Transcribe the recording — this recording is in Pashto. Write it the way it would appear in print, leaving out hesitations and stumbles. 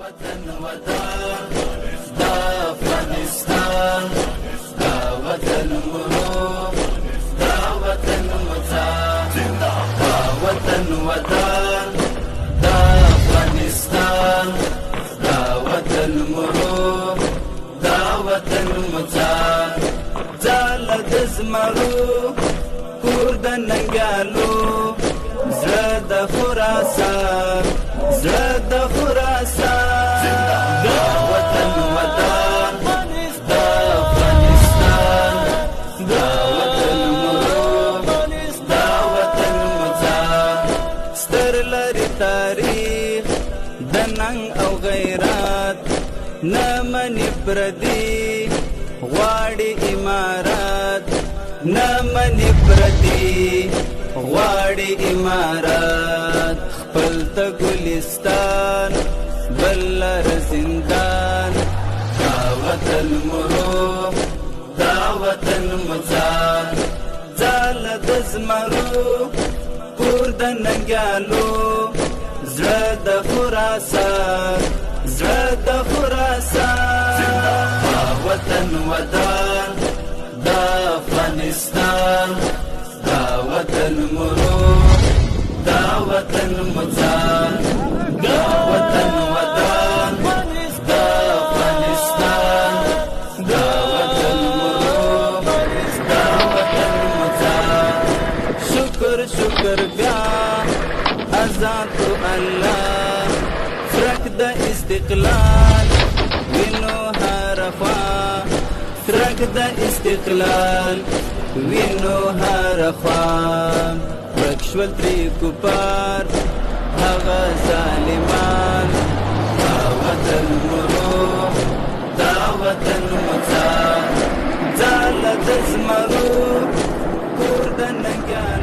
وطن ودان دا افغانستان دا وطن مرو دا وطن متان دا وطن ودان دا افغانستان دا وطن مرو دا وطن متان زال دزمرو کور د ننګالو زړه د خراسان زړه د خراسان دا وطن ودان دا افغانستان دا وطن مرو دا وطن متان ستر لري تاریخ د ننګ او غیرت نه منې پردي غواړي امارات نه منې پردي غواړي امارات خپل ته ګلستان بل لر زندان دا وطن مرو دا وطن مزان ځاله د زمرو کور د ننګیالو زړه د خراسان زړه د خراسان دا وطن ودان دا افغانستان دا وطن مرو دا وطن مزان دا وطن ودان دا افغانستان دا وطن مرو دا وطن مزان شکر شکر بیا آزاد الله فرق د استقلال وینو هر خوا فرق د استقلال وینو هر خوان رکشول تری کپار هغه ظالمان دا وطن مرو دا وطن مزان ځاله د زمرو کور د ننګیالو